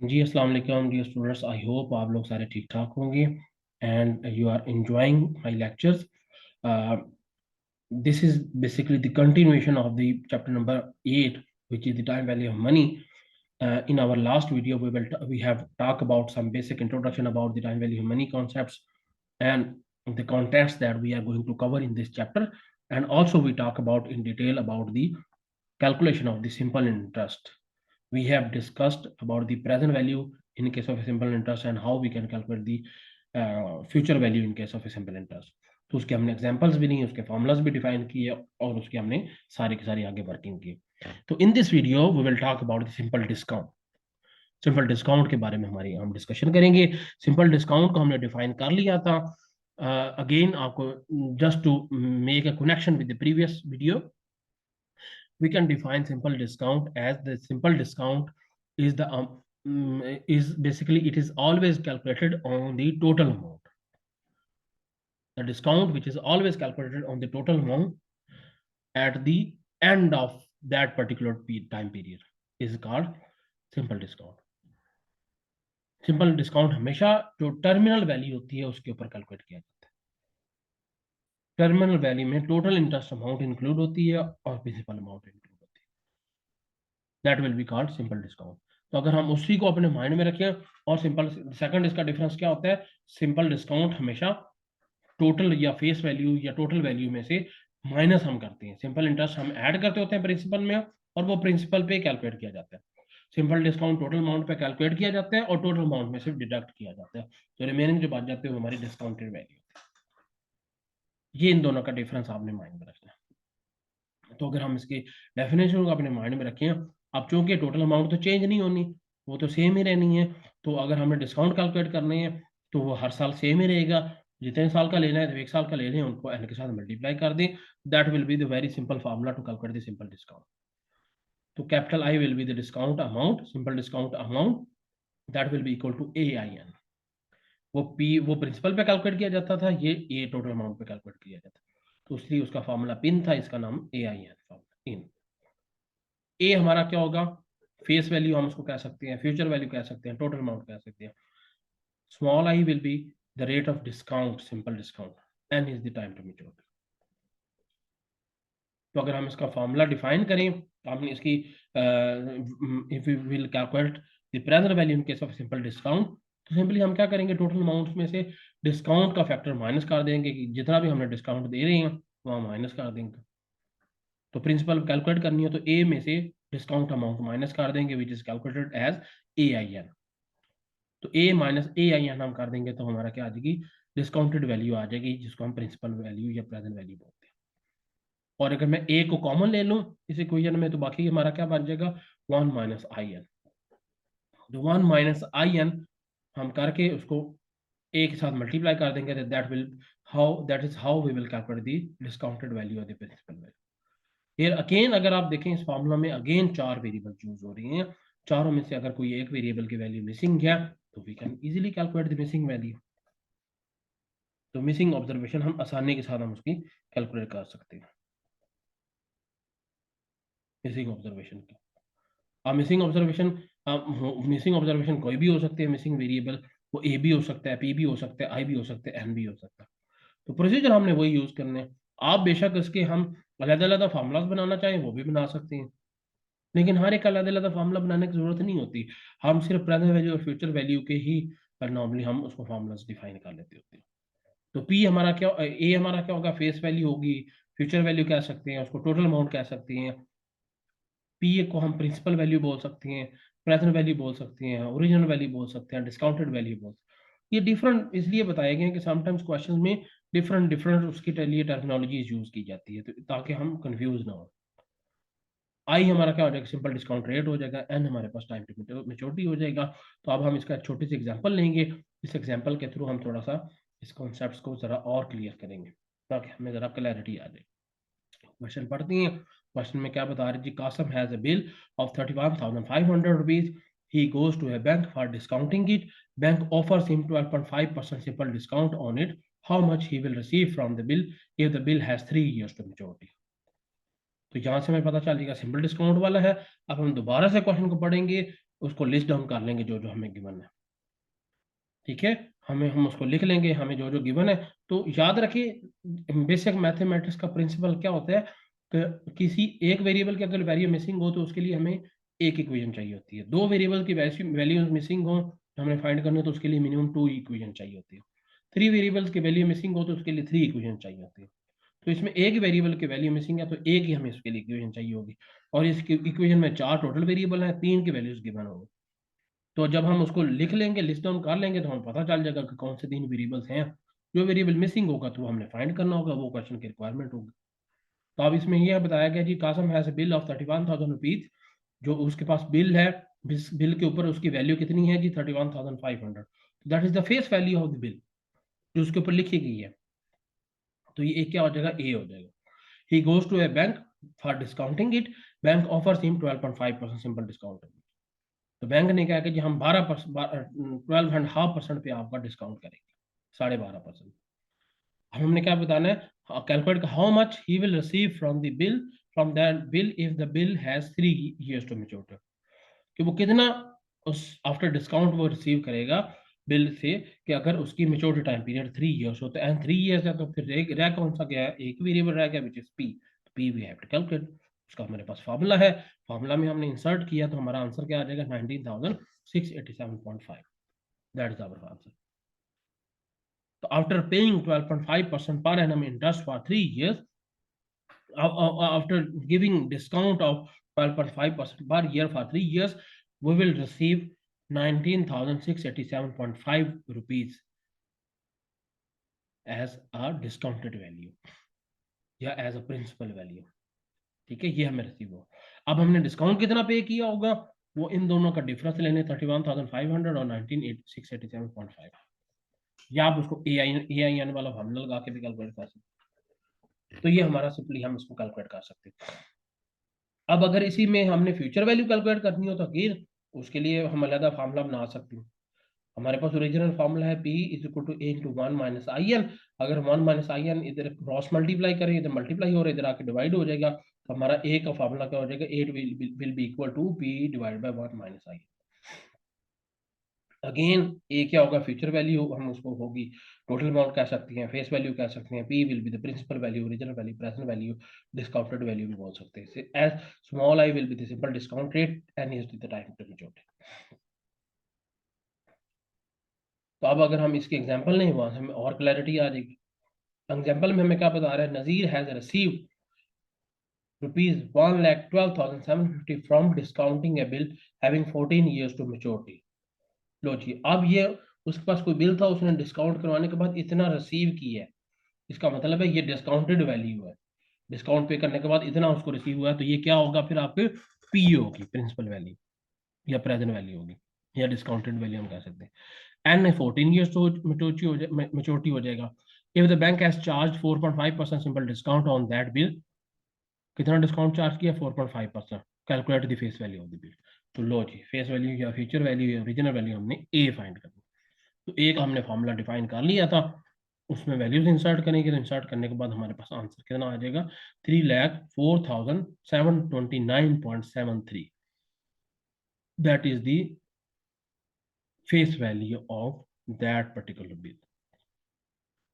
जी अस्सलाम वालेकुम dear students. I hope आप लोग सारे ठीक ठाक होंगे and you are enjoying my lectures. This is basically the continuation of the chapter number 8, which is the time value of money. In our last video we have talked about some basic introduction about the time value of money concepts and the contents that we are going to cover in this chapter, and also we talk about in detail about the calculation of the simple interest. We have discussed about the present value in case of a simple interest and how we can calculate the future value in case of a simple interest. तो उसके हमने examples भी नहीं, उसके formulas भी define किए और उसके हमने सारी की सारी आगे वर्किंग की. तो in this video we will talk about the simple discount. Simple discount के बारे में हमारी हम डिस्कशन करेंगे. सिंपल डिस्काउंट को हमने डिफाइन कर लिया था. अगेन आपको just to make a connection with the previous video, we can define simple discount as the simple discount is the is basically it is always calculated on the total amount. The discount which is always calculated on the total amount at the end of that particular time period is called simple discount. Simple discount हमेशा जो terminal value होती है उसके ऊपर calculate किया जाता है. Terminal value में टोटल इंटरेस्ट अमाउंट इंक्लूड होती है और प्रिंसिपल अमाउंट इंक्लूड होती है. That will be called simple discount. तो अगर हम उसी को अपने माइंड में रखें और सिंपल सेकंड इसका डिफरेंस क्या होता है, सिंपल डिस्काउंट हमेशा टोटल या फेस वैल्यू या टोटल वैल्यू में से माइनस हम करते हैं. सिंपल इंटरेस्ट हम ऐड करते होते हैं प्रिंसिपल में और वो प्रिंसिपल पे कैलकुलेट किया जाता है. सिंपल डिस्काउंट टोटल अमाउंट पे कैलकुलेट किया जाता है और टोटल अमाउंट में सिर्फ डिडक्ट किया जाता है. तो रिमेनिंग जो बच जाते हैं वो हमारी डिस्काउंटेड वैल्यू. ये इन दोनों का डिफरेंस आपने माइंड में रखना है. तो अगर हम इसकी डेफिनेशन को अपने माइंड में रखें, अब चूंकि टोटल अमाउंट तो चेंज नहीं होनी, वो तो सेम ही रहनी है. तो अगर हमें डिस्काउंट कैलकुलेट करने हैं तो वो हर साल सेम ही रहेगा. जितने साल का लेना है तो 1 साल का ले लें, उनको एन के साथ मल्टीप्लाई कर दें. That will be the very simple formula to calculate the simple discount. तो capital I will be the discount amount, simple discount amount, that will be equal to A I N. वो principal पे calculate किया जाता था, ये total amount पे calculate किया जाता. तो इसलिए उसका फार्मूला पिन था, इसका नाम ए आई एन फार्मूला इन. ए हमारा क्या होगा, फेस वैल्यू हम उसको कह सकते हैं, फ्यूचर वैल्यू कह सकते हैं, टोटल अमाउंट कह सकते हैं. Small I will be the rate of discount, simple discount, N is the time to maturity. तो अगर हम इसका फॉर्मूला डिफाइन करें तो हमने इसकी if we will calculate the present value in case of simple discount, तो सिंपली हम क्या करेंगे, टोटल अमाउंट में से डिस्काउंट का फैक्टर माइनस कर देंगे कि जितना भी हमने डिस्काउंट दे रहे हैं वहाँ माइनस कर देंगे. तो प्रिंसिपल कैलकुलेट करनी हो तो ए में से डिस्काउंट अमाउंट माइनस कर देंगे which is calculated as A I N. तो A minus A I N हम कर देंगे तो हमारा क्या आ जाएगी, डिस्काउंटेड वैल्यू आ जाएगी, जिसको हम प्रिंसिपल वैल्यू या प्रेजेंट वैल्यू बोलते हैं. और अगर मैं ए को कॉमन ले लूँ इस इक्वेशन में तो बाकी हमारा क्या बन जाएगा, 1 माइनस आई एन. जो 1 माइनस आई एन हम करके उसको ए के साथ मल्टीप्लाई कर देंगे तो that is how we will calculate the discounted value of the principal value. फिर अगेन अगर आप देखें इस फॉर्मूला में अगेन 4 वेरिएबल यूज हो रही हैं. चारों में से अगर कोई एक वेरिएबल की वैल्यू मिसिंग है तो we can easily calculate the missing value. तो मिसिंग ऑब्जर्वेशन हम आसानी के साथ हम उसकी कैलकुलेट कर सकते हैं. मिसिंग ऑब्जर्वेशन की मिसिंग ऑब्जर्वेशन कोई भी हो सकती है. मिसिंग वेरिएबल वो ए भी हो सकता है, पी भी हो सकता है, आई भी हो सकता है, एन भी हो सकता है. तो प्रोसीजर हमने वही यूज करने हैं. आप बेशक इसके हम अलग अलग फार्मूलाज बनाना चाहें वो भी बना सकते हैं, लेकिन हर एक अलग अलग फार्मूला बनाने की जरूरत नहीं होती. हम सिर्फ प्रेजेंट वैल्यू और फ्यूचर वैल्यू के ही नॉर्मली हम उसको फार्मूलाज डिफाइन कर लेते होते हैं. तो पी हमारा क्या, ए हमारा क्या होगा, फेस वैल्यू होगी. फ्यूचर वैल्यू कह सकते हैं, उसको टोटल अमाउंट कह सकते हैं. पी को हम प्रिंसिपल वैल्यू बोल सकते हैं, प्रेजेंट वैल्यू बोल सकते हैं, ओरिजिनल वैल्यू बोल सकते हैं, डिस्काउंटेड वैल्यू बोल सकते हैं. ये डिफरेंट इसलिए बताए गए हैं कि समटाइम्स क्वेश्चन में डिफरेंट डिफरेंट उसके लिए टर्मिनोलॉजीज यूज की जाती है, तो ताकि हम कंफ्यूज ना हो. आई हमारा क्या हो जाएगा, सिंपल डिस्काउंट रेट हो जाएगा. एन हमारे पास टाइम टू मेच्योरिटी हो जाएगा. तो अब हम इसका छोटी सी एग्जांपल लेंगे. इस एग्जांपल के थ्रू हम थोड़ा सा इस कॉन्सेप्ट्स को जरा और क्लियर करेंगे ताकि हमें जरा क्लैरिटी आ जाए. क्वेश्चन पढ़ते हैं. क्वेश्चन में क्या बता रहे जी, Kasam has a bill of 31,500 rupees. he goes to a bank for discounting it. Bank offers him 12.5% simple discount on it. How much he will receive from the bill if the bill has 3 years to maturity. तो यहाँ से हमें पता चल जाएगा simple discount वाला है. अब हम दोबारा से क्वेश्चन को पढ़ेंगे उसको लिस्ट डाउन कर लेंगे जो जो हमें गिवन है, ठीक है। हम उसको लिख लेंगे, हमें जो जो गिवन है। तो याद रखिए बेसिक मैथमेटिक्स का प्रिंसिपल क्या होता है कि किसी एक वेरिएबल की अगर वैल्यू मिसिंग हो तो उसके लिए हमें एक इक्वेशन चाहिए होती है। दो वेरिएबल की वैल्यू मिसिंग हो तो हमने फाइंड करना है तो उसके लिए मिनिमम 2 इक्वेशन चाहिए होती है। 3 वेरिएबल्स की वैल्यू मिसिंग हो तो उसके लिए 3 इक्वेशन चाहिए होती है। तो इसमें एक वेरिएबल की वैल्यू मिसिंग है तो एक ही हमें इसके लिए इक्वेशन चाहिए होगी। और इस इक्वेशन में 4 टोटल वेरिएबल हैं, 3 की वैल्यूज गिवन होगी। तो जब हम उसको लिख लेंगे, लिस्ट डाउन कर लेंगे, तो हमें पता चल जाएगा कि कौन से 3 वेरिएबल्स हैं। जो वेरिएबल मिसिंग होगा तो हमने फाइंड करना होगा, वो क्वेश्चन की रिक्वायरमेंट होगी। तो अब इसमें यह बताया गया जी Kasam has a bill of 31,000 rupees. जो उसके पास बिल है, बिल के ऊपर उसकी वैल्यू कितनी है जी 31,500। That is the face value of the bill जो उसके ऊपर लिखी गई है। तो ये क्या हो जाएगा, ए हो जाएगा। He goes to a bank for discounting it. Bank offers him 12.5% simple discount. तो बैंक ने कहा कि जी हम 12.5% पे आपका डिस्काउंट करेंगे, 12.5%। हमने क्या बताना है, calculate how much he will receive from the bill, from that bill if the bill has 3 years to maturity. कि वो कितना उस आफ्टर डिस्काउंट वो रिसीव करेगा बिल से, कि अगर उसकी मेच्योरिटी टाइम पीरियड 3 years हो तो, एंड 3 years है तो फिर रह कौन सा गया है, एक वेरिएबल रह गया which is P. P we have to calculate. उसका हमारे पास फार्मूला है, फार्मूला में हमने इंसर्ट किया तो हमारा आंसर क्या आ जाएगा 19,687.5। That is our answer. तो after paying 12.5% per annum interest for 3 years, after giving discount of 12.5% per year for 3 years, we will receive 19,687.5 rupees as a discounted value या as a principal value। ठीक है, ये हमें receive हो। अब हमने discount कितना पे किया होगा, वो इन दोनों का डिफरेंस लेने 31,500 और 19,687.5, या आप उसको ए आई एन वाला फॉर्मूला लगा के भी कैलकुलेट कर सकते। तो ये हमारा सिंपली हम इसको कैलकुलेट कर सकते हैं। अब अगर इसी में हमने फ्यूचर वैल्यू कैलकुलेट करनी हो तो फिर उसके लिए हम अलग फार्मूला बना सकते हैं। हमारे पास ओरिजिनल फार्मूला है P is equal to A into 1 - अगर 1 - इधर क्रॉस मल्टीप्लाई करें, इधर मल्टीप्लाई हो रहा है, इधर आके डिवाइड हो जाएगा। तो हमारा ए का फार्मूला क्या हो जाएगा, 8 will be equal to P divide by 1 - again A क्या होगा, फ्यूचर वैल्यू हम उसको होगी टोटल अमाउंट कह सकते हैं, फेस वैल्यू कह सकते हैं, P will be the principal value, original value, present value, discounted value भी बोल सकते हैं। As small I will be the simple discount rate and is the time to maturity. तो अब अगर हम इसके एग्जांपल नहीं हुआ हमें और क्लैरिटी आ जाएगी। एग्जांपल में हमें क्या बता रहा है, Nazir has received ₹1,12,750 from discounting a bill having 14 years to maturity. लो जी, अब ये उसके पास कोई बिल था, उसने डिस्काउंट करवाने के बाद इतना रिसीव किया है, इसका मतलब है ये डिस्काउंटेड वैल्यू है। डिस्काउंट पे करने के बाद इतना उसको रिसीव हुआ है, तो ये क्या होगा फिर आपके पी होगी, प्रिंसिपल वैल्यू या प्रेजेंट वैल्यू होगी, या डिस्काउंटेड वैल्यू हम कह सकते हैं। एन 14 years तो मैच्योरिटी हो जाएगा। If the bank has charge 4.5% simple discount on that bill, कितना डिस्काउंट चार्ज किया 4.5%, calculate the face value of the bill. तो लो जी, फेस वैल्यू या फ्यूचर वैल्यू या ओरिजिनल वैल्यू हमने ए फाइंड करनी। तो ए का हमने फॉर्मूला डिफाइन कर लिया था, उसमें वैल्यूज इंसर्ट करेंगे, तो इंसर्ट करने के बाद हमारे पास आंसर कितना आ जाएगा 3,04,729.73। That is the face value of that particular bill.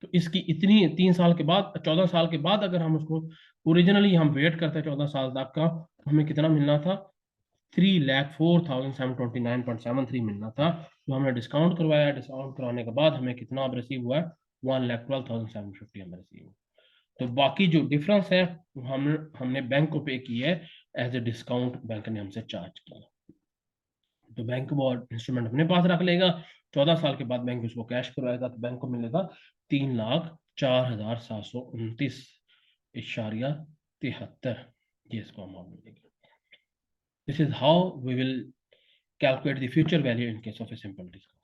तो इसकी इतनी 3 साल के बाद, 14 साल के बाद अगर हम उसको ओरिजिनली हम वेट करते हैं 14 साल तक का, तो हमें कितना मिलना था 3,04,729.73 मिलना था। तो हमने डिस्काउंट करवाया, डिस्काउंट करवाने के बाद हमें कितना अब रिसीव हुआ है 1,12,750 हमें रिसीव हुआ। तो बाकी जो डिफरेंस है हमने बैंक को पे किया है एज ए डिस्काउंट, बैंक ने हमसे चार्ज किया। तो बैंक वो इंस्ट्रूमेंट अपने पास रख लेगा, 14 साल के बाद बैंक उसको कैश करवाएगा, तो बैंक को मिलेगा 3,04,730.73, ये इसको अमाउंट मिलेगी। This is how we will calculate the future value in case of a simple discount.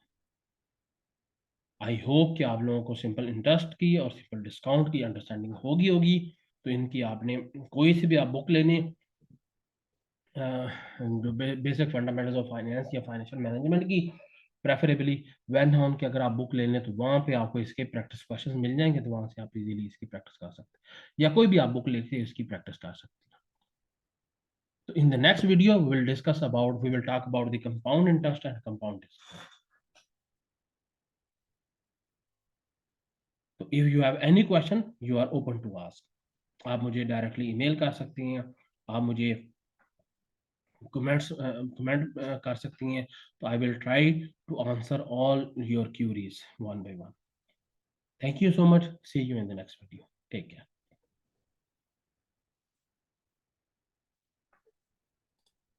I hope कि आप लोगों को सिंपल इंटरेस्ट की और सिंपल डिस्काउंट की अंडरस्टैंडिंग होगी। तो इनकी आपने कोई सी भी आप बुक लेने, जो बेसिक फंडामेंटल्स ऑफ फाइनेंस या फाइनेंशियल मैनेजमेंट की, प्रेफरेबली वैन हॉर्न की अगर आप बुक ले लें तो वहाँ पे आपको इसके प्रैक्टिस क्वेश्चन मिल जाएंगे, तो वहाँ से आप इजीली इसकी प्रैक्टिस कर सकते हैं, या कोई भी आप बुक लेके इसकी प्रैक्टिस कर सकते हैं। So in the next video, we will talk about the compound interest and compound discount. So if you have any question, you are open to ask. आप मुझे डायरेक्टली ईमेल कर सकती हैं, आप मुझे कमेंट कर सकती हैं, तो I will try to answer all your queries one by one. Thank you so much. See you in the next video. Take care.